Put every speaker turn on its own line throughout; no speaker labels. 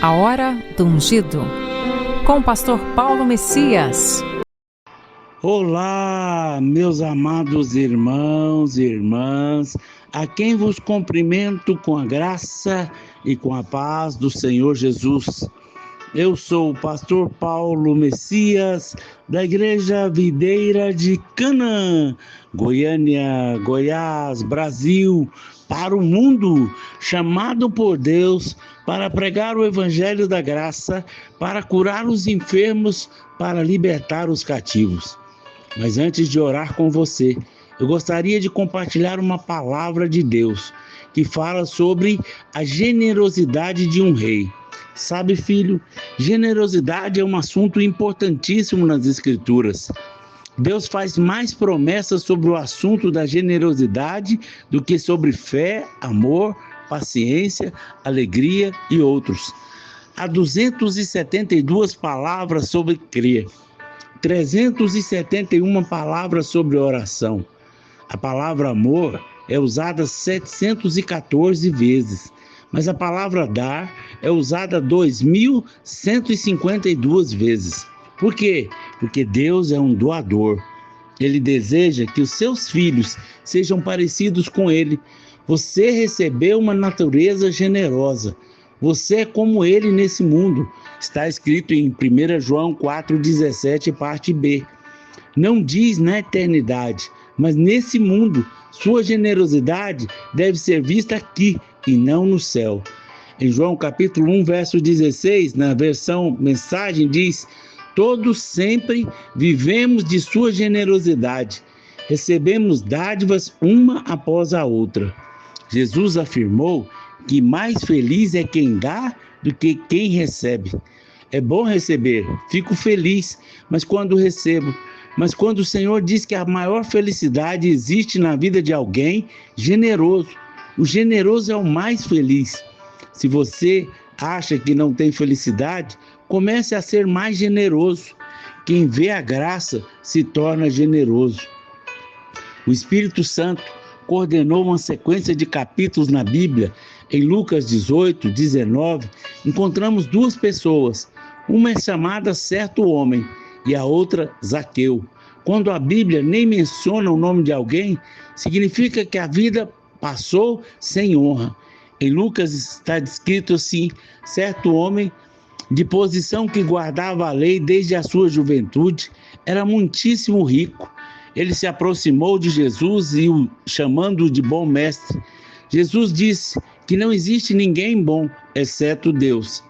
A Hora do Ungido, com o pastor Paulo Messias.
Olá, meus amados irmãos e irmãs, a quem vos cumprimento com a graça e com a paz do Senhor Jesus. Eu sou o pastor Paulo Messias, da Igreja Videira de Canaã, Goiânia, Goiás, Brasil, para o mundo, chamado por Deus para pregar o Evangelho da Graça, para curar os enfermos, para libertar os cativos. Mas antes de orar com você, eu gostaria de compartilhar uma palavra de Deus que fala sobre a generosidade de um rei. Sabe, filho, generosidade é um assunto importantíssimo nas Escrituras. Deus faz mais promessas sobre o assunto da generosidade do que sobre fé, amor, paciência, alegria e outros. Há 272 palavras sobre crer, 371 palavras sobre oração. A palavra amor é usada 714 vezes, mas a palavra dar é usada 2.152 vezes. Por quê? Porque Deus é um doador. Ele deseja que os seus filhos sejam parecidos com Ele. Você recebeu uma natureza generosa. Você é como Ele nesse mundo. Está escrito em 1 João 4,17, parte B. Não diz na eternidade, mas nesse mundo. Sua generosidade deve ser vista aqui e não no céu. Em João capítulo 1, verso 16, na versão mensagem, diz: todos sempre vivemos de sua generosidade, recebemos dádivas uma após a outra. Jesus afirmou que mais feliz é quem dá do que quem recebe. É bom receber, fico feliz, mas quando recebo. Mas quando o Senhor diz que a maior felicidade existe na vida de alguém generoso, o generoso é o mais feliz. Se você acha que não tem felicidade, comece a ser mais generoso. Quem vê a graça se torna generoso. O Espírito Santo coordenou uma sequência de capítulos na Bíblia. Em Lucas 18, 19, encontramos duas pessoas. Uma é chamada certo homem e a outra Zaqueu. Quando a Bíblia nem menciona o nome de alguém, significa que a vida passou sem honra. Em Lucas está descrito assim: certo homem de posição que guardava a lei desde a sua juventude, era muitíssimo rico. Ele se aproximou de Jesus e o chamando de bom mestre. Jesus disse que não existe ninguém bom, exceto Deus.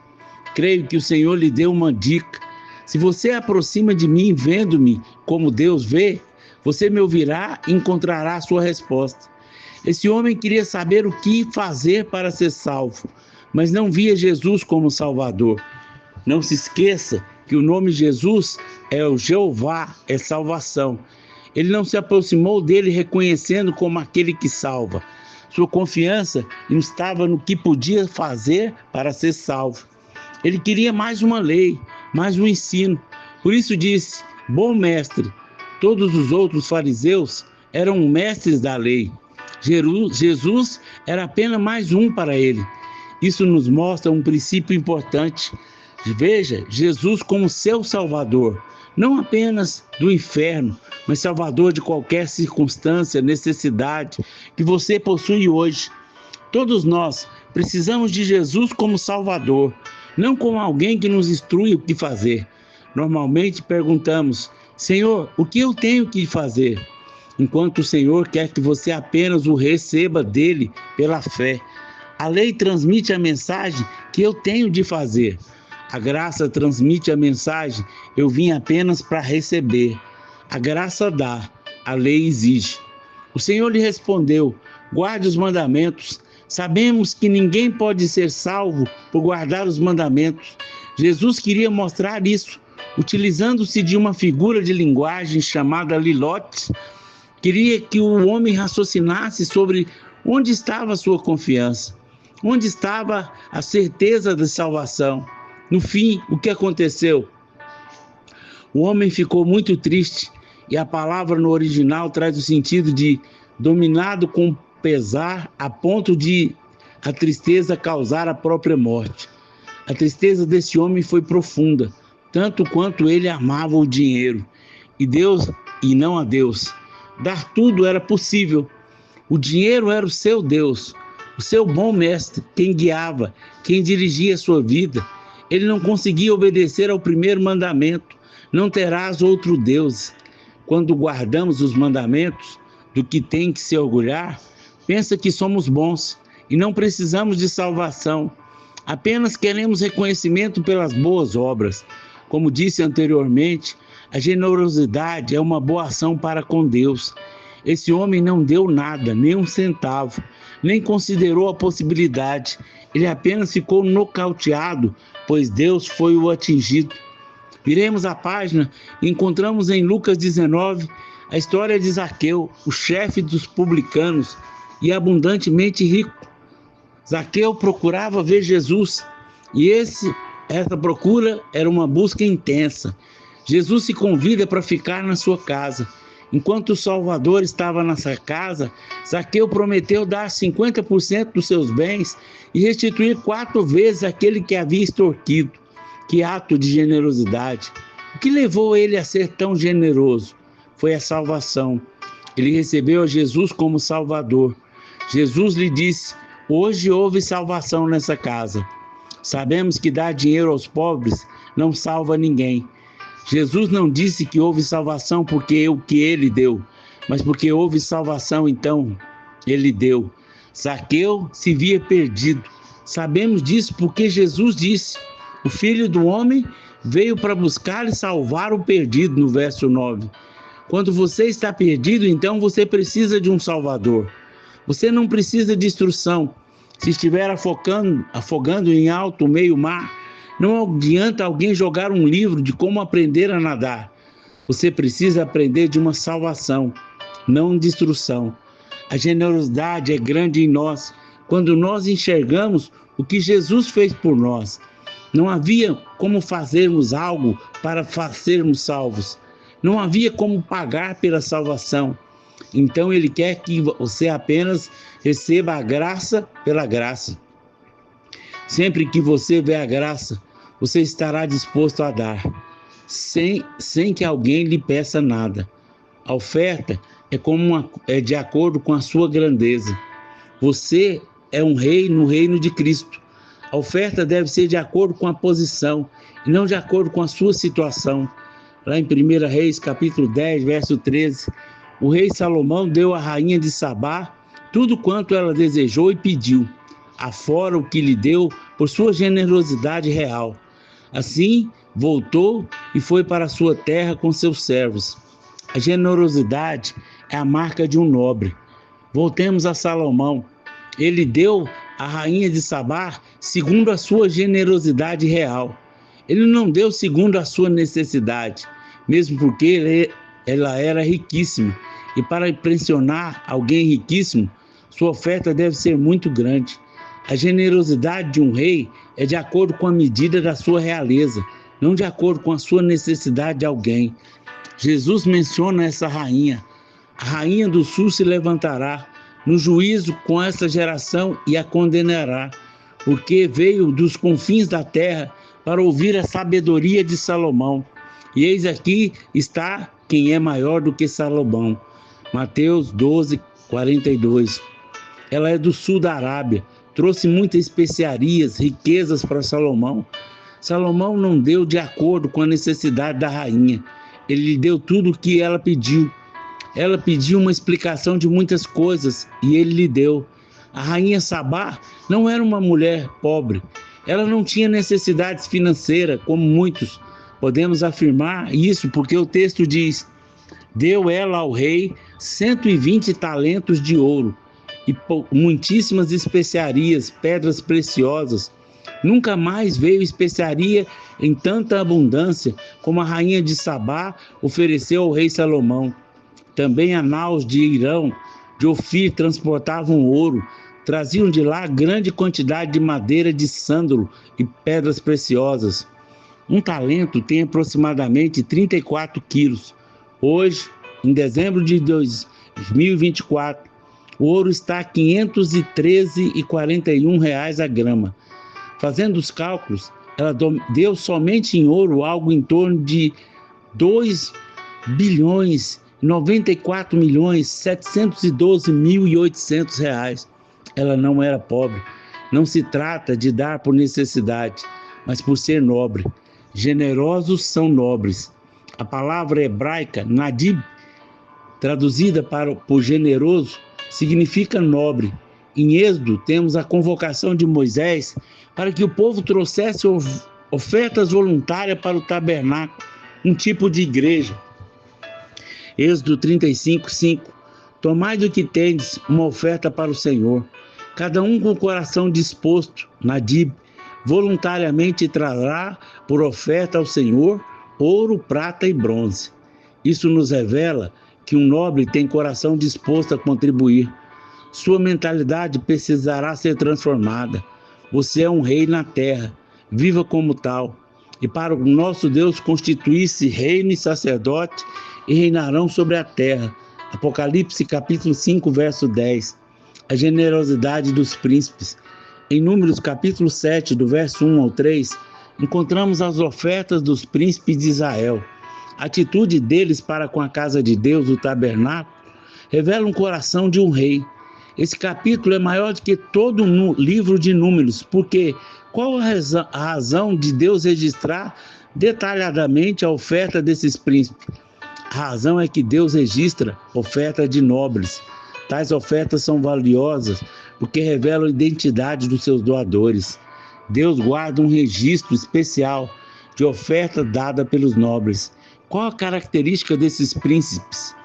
Creio que o Senhor lhe deu uma dica. Se você aproxima de mim vendo-me como Deus vê, você me ouvirá e encontrará a sua resposta. Esse homem queria saber o que fazer para ser salvo, mas não via Jesus como Salvador. Não se esqueça que o nome Jesus é o Jeová, é salvação. Ele não se aproximou dele reconhecendo como aquele que salva. Sua confiança não estava no que podia fazer para ser salvo. Ele queria mais uma lei, mais um ensino. Por isso disse: bom mestre. Todos os outros fariseus eram mestres da lei. Jesus era apenas mais um para ele. Isso nos mostra um princípio importante. Veja Jesus como seu Salvador, não apenas do inferno, mas Salvador de qualquer circunstância, necessidade que você possui hoje. Todos nós precisamos de Jesus como Salvador, não como alguém que nos instrui o que fazer. Normalmente perguntamos: Senhor, o que eu tenho que fazer? Enquanto o Senhor quer que você apenas o receba dele pela fé. A lei transmite a mensagem que eu tenho de fazer. A graça transmite a mensagem: eu vim apenas para receber. A graça dá, a lei exige. O Senhor lhe respondeu: guarde os mandamentos. Sabemos que ninguém pode ser salvo por guardar os mandamentos. Jesus queria mostrar isso, utilizando-se de uma figura de linguagem chamada lilote. Queria que o homem raciocinasse sobre onde estava a sua confiança, onde estava a certeza da salvação. No fim, o que aconteceu? O homem ficou muito triste, e a palavra no original traz o sentido de dominado com pesar a ponto de a tristeza causar a própria morte. A tristeza desse homem foi profunda, tanto quanto ele amava o dinheiro. E não a Deus. Dar tudo era possível. O dinheiro era o seu Deus, o seu bom mestre, quem guiava, quem dirigia a sua vida. Ele não conseguia obedecer ao primeiro mandamento: não terás outro Deus. Quando guardamos os mandamentos do que tem que se orgulhar, pensa que somos bons e não precisamos de salvação. Apenas queremos reconhecimento pelas boas obras. Como disse anteriormente, a generosidade é uma boa ação para com Deus. Esse homem não deu nada, nem um centavo, nem considerou a possibilidade. Ele apenas ficou nocauteado, pois Deus foi o atingido. Viremos a página e encontramos em Lucas 19 a história de Zaqueu, o chefe dos publicanos e abundantemente rico. Zaqueu procurava ver Jesus e essa procura era uma busca intensa. Jesus se convida para ficar na sua casa. Enquanto o Salvador estava nessa casa, Zaqueu prometeu dar 50% dos seus bens e restituir 4 vezes aquele que havia extorquido. Que ato de generosidade! O que levou ele a ser tão generoso? Foi a salvação. Ele recebeu a Jesus como Salvador. Jesus lhe disse: hoje houve salvação nessa casa. Sabemos que dar dinheiro aos pobres não salva ninguém. Jesus não disse que houve salvação porque o que ele deu, mas porque houve salvação, então ele deu. Zaqueu se via perdido. Sabemos disso porque Jesus disse: o Filho do Homem veio para buscar e salvar o perdido, no verso 9. Quando você está perdido, então você precisa de um Salvador. Você não precisa de instrução. Se estiver afogando em alto meio mar, não adianta alguém jogar um livro de como aprender a nadar. Você precisa aprender de uma salvação, não de instrução. A generosidade é grande em nós quando nós enxergamos o que Jesus fez por nós. Não havia como fazermos algo para sermos salvos. Não havia como pagar pela salvação. Então ele quer que você apenas receba a graça pela graça. Sempre que você vê a graça, você estará disposto a dar, sem que alguém lhe peça nada. A oferta é de acordo com a sua grandeza. Você é um rei no reino de Cristo. A oferta deve ser de acordo com a posição e não de acordo com a sua situação. Lá em 1 Reis, capítulo 10, verso 13, o rei Salomão deu à rainha de Sabá tudo quanto ela desejou e pediu, afora o que lhe deu por sua generosidade real. Assim, voltou e foi para a sua terra com seus servos. A generosidade é a marca de um nobre. Voltemos a Salomão. Ele deu à rainha de Sabá segundo a sua generosidade real. Ele não deu segundo a sua necessidade, mesmo porque ela era riquíssima. E para impressionar alguém riquíssimo, sua oferta deve ser muito grande. A generosidade de um rei é de acordo com a medida da sua realeza, não de acordo com a sua necessidade de alguém. Jesus menciona essa rainha. A rainha do sul se levantará no juízo com essa geração e a condenará, porque veio dos confins da terra para ouvir a sabedoria de Salomão. E eis aqui está quem é maior do que Salomão. Mateus 12, 42. Ela é do sul da Arábia, trouxe muitas especiarias, riquezas para Salomão. Salomão não deu de acordo com a necessidade da rainha. Ele lhe deu tudo o que ela pediu. Ela pediu uma explicação de muitas coisas e ele lhe deu. A rainha Sabá não era uma mulher pobre. Ela não tinha necessidades financeiras, como muitos. Podemos afirmar isso porque o texto diz: deu ela ao rei 120 talentos de ouro e muitíssimas especiarias, pedras preciosas. Nunca mais veio especiaria em tanta abundância como a rainha de Sabá ofereceu ao rei Salomão. Também Anaus de Irão, de Ofir, transportavam ouro, traziam de lá grande quantidade de madeira de sândalo e pedras preciosas. Um talento tem aproximadamente 34 quilos. Hoje, em dezembro de 2024, o ouro está a R$ 513,41 a grama. Fazendo os cálculos, Ela deu somente em ouro algo em torno de 2 bilhões 94 milhões 712.800 reais. Ela não era pobre. Não se trata de dar por necessidade, mas por ser nobre. Generosos são nobres. A palavra hebraica nadib, traduzida por generoso, significa nobre. Em Êxodo, temos a convocação de Moisés para que o povo trouxesse ofertas voluntárias para o tabernáculo, um tipo de igreja. Êxodo 35:5. Tomai do que tendes uma oferta para o Senhor, cada um com o coração disposto, nadib, voluntariamente trará por oferta ao Senhor ouro, prata e bronze. Isso nos revela que um nobre tem coração disposto a contribuir. Sua mentalidade precisará ser transformada. Você é um rei na terra, viva como tal. E para o nosso Deus constituir-se reino e sacerdote, e reinarão sobre a terra. Apocalipse capítulo 5, verso 10. A generosidade dos príncipes. Em Números capítulo 7, do verso 1 ao 3, encontramos as ofertas dos príncipes de Israel. A atitude deles para com a casa de Deus, o tabernáculo, revela um coração de um rei. Esse capítulo é maior do que todo o livro de Números, porque qual a razão de Deus registrar detalhadamente a oferta desses príncipes? A razão é que Deus registra oferta de nobres. Tais ofertas são valiosas porque revelam a identidade dos seus doadores. Deus guarda um registro especial de oferta dada pelos nobres. Qual a característica desses príncipes?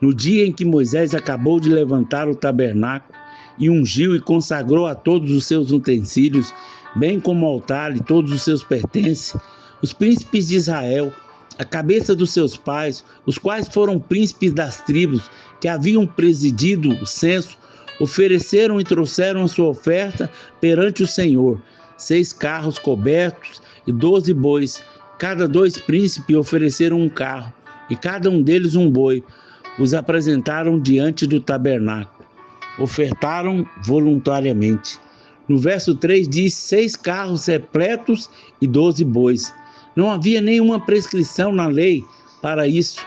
No dia em que Moisés acabou de levantar o tabernáculo e ungiu e consagrou a todos os seus utensílios, bem como o altar e todos os seus pertences, os príncipes de Israel, a cabeça dos seus pais, os quais foram príncipes das tribos que haviam presidido o censo, ofereceram e trouxeram a sua oferta perante o Senhor, 6 carros cobertos e 12 bois. Cada 2 príncipes ofereceram um carro, e cada um deles um boi. Os apresentaram diante do tabernáculo. Ofertaram voluntariamente. No verso 3 diz 6 carros repletos e 12 bois. Não havia nenhuma prescrição na lei para isso.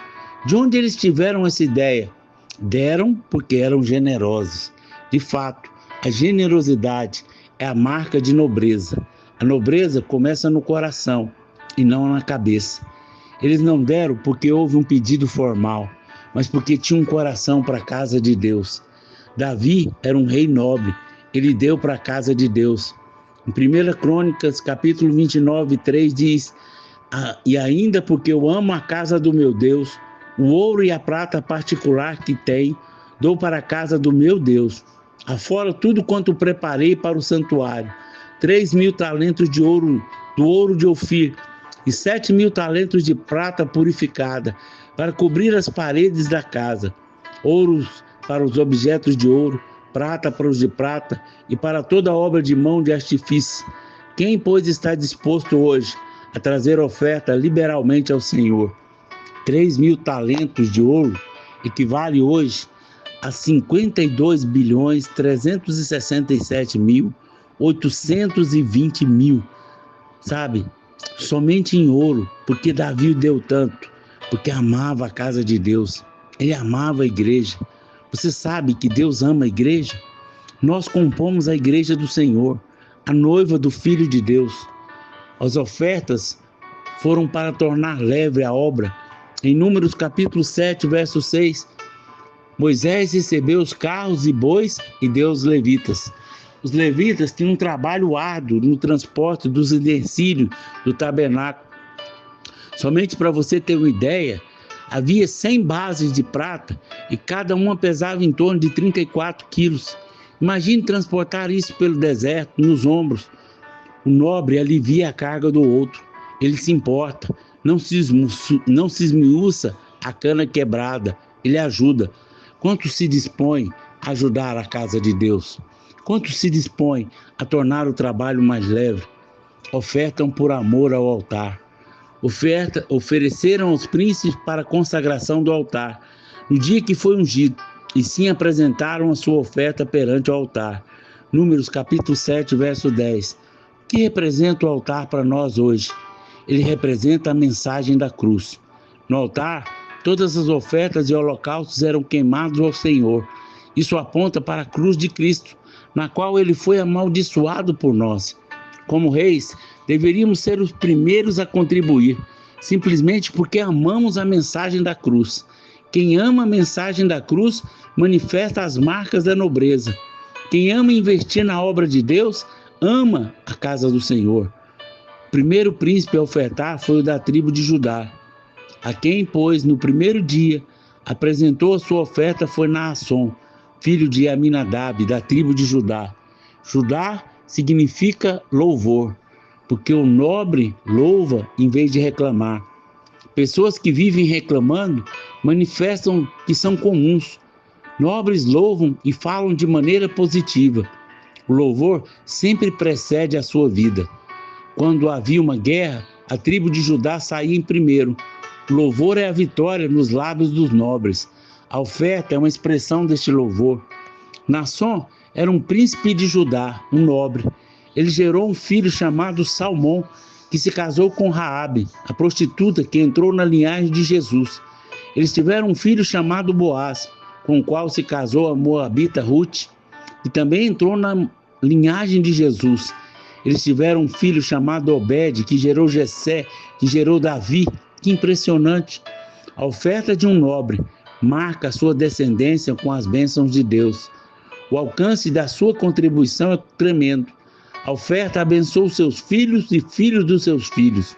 De onde eles tiveram essa ideia? Deram porque eram generosos. De fato, a generosidade é a marca de nobreza. A nobreza começa no coração e não na cabeça. Eles não deram porque houve um pedido formal, mas porque tinha um coração para a casa de Deus. Davi era um rei nobre, ele deu para a casa de Deus. Em 1 Crônicas, capítulo 29, 3 diz: e ainda porque eu amo a casa do meu Deus, o ouro e a prata particular que tenho, dou para a casa do meu Deus. Afora tudo quanto preparei para o santuário, 3.000 talentos de ouro, do ouro de Ofir, e 7.000 talentos de prata purificada, para cobrir as paredes da casa, ouros para os objetos de ouro, prata para os de prata, e para toda obra de mão de artifício. Quem, pois, está disposto hoje a trazer oferta liberalmente ao Senhor? 3.000 talentos de ouro equivale hoje a 52 bilhões 367 mil 820 mil, sabe? Somente em ouro, porque Davi deu tanto, porque amava a casa de Deus, ele amava a igreja. Você sabe que Deus ama a igreja? Nós compomos a igreja do Senhor, a noiva do Filho de Deus. As ofertas foram para tornar leve a obra. Em Números capítulo 7, verso 6, Moisés recebeu os carros e bois e deu aos levitas. Os levitas tinham um trabalho árduo no transporte dos utensílios do tabernáculo. Somente para você ter uma ideia, havia 100 bases de prata e cada uma pesava em torno de 34 quilos. Imagine transportar isso pelo deserto, nos ombros. O nobre alivia a carga do outro. Ele se importa, não se esmiuça a cana quebrada, ele ajuda. Quanto se dispõe a ajudar a casa de Deus? Quanto se dispõe a tornar o trabalho mais leve? Ofertam por amor ao altar. Ofereceram aos príncipes para a consagração do altar, no dia que foi ungido, e sim apresentaram a sua oferta perante o altar. Números capítulo 7, verso 10. que representa o altar para nós hoje? Ele representa a mensagem da cruz. No altar, todas as ofertas e holocaustos eram queimados ao Senhor. Isso aponta para a cruz de Cristo, na qual ele foi amaldiçoado por nós. Como reis, deveríamos ser os primeiros a contribuir, simplesmente porque amamos a mensagem da cruz. Quem ama a mensagem da cruz manifesta as marcas da nobreza. Quem ama investir na obra de Deus, ama a casa do Senhor. O primeiro príncipe a ofertar foi o da tribo de Judá. A quem, pois, no primeiro dia, apresentou a sua oferta foi Naasson, filho de Aminadab, da tribo de Judá. Judá significa louvor, porque o nobre louva em vez de reclamar. Pessoas que vivem reclamando manifestam que são comuns. Nobres louvam e falam de maneira positiva. O louvor sempre precede a sua vida. Quando havia uma guerra, a tribo de Judá saía em primeiro. O louvor é a vitória nos lábios dos nobres. A oferta é uma expressão deste louvor. Naasson era um príncipe de Judá, um nobre. Ele gerou um filho chamado Salmão, que se casou com Raabe, a prostituta que entrou na linhagem de Jesus. Eles tiveram um filho chamado Boaz, com o qual se casou a moabita Ruth, que também entrou na linhagem de Jesus. Eles tiveram um filho chamado Obed, que gerou Jessé, que gerou Davi. Que impressionante! A oferta de um nobre marca a sua descendência com as bênçãos de Deus. O alcance da sua contribuição é tremendo. A oferta abençoa os seus filhos e filhos dos seus filhos.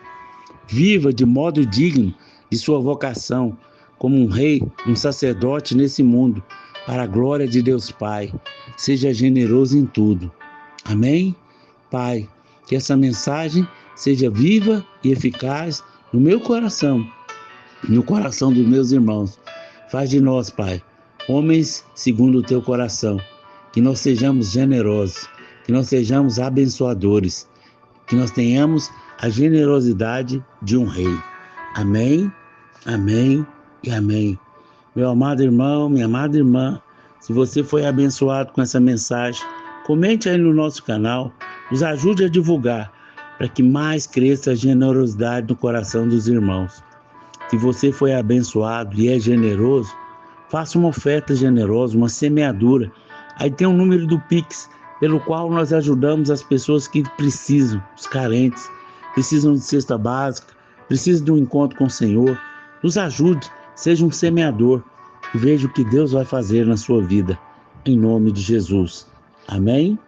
Viva de modo digno de sua vocação, como um rei, um sacerdote nesse mundo, para a glória de Deus Pai. Seja generoso em tudo. Amém? Pai, que essa mensagem seja viva e eficaz no meu coração, no coração dos meus irmãos. Faz de nós, Pai, homens segundo o teu coração, que nós sejamos generosos, que nós sejamos abençoadores, que nós tenhamos a generosidade de um rei. Amém, amém e amém. Meu amado irmão, minha amada irmã, se você foi abençoado com essa mensagem, comente aí no nosso canal, nos ajude a divulgar, para que mais cresça a generosidade no coração dos irmãos. Se você foi abençoado e é generoso, faça uma oferta generosa, uma semeadura. Aí tem um número do Pix, pelo qual nós ajudamos as pessoas que precisam, os carentes, precisam de cesta básica, precisam de um encontro com o Senhor. Nos ajude, seja um semeador e veja o que Deus vai fazer na sua vida, em nome de Jesus. Amém?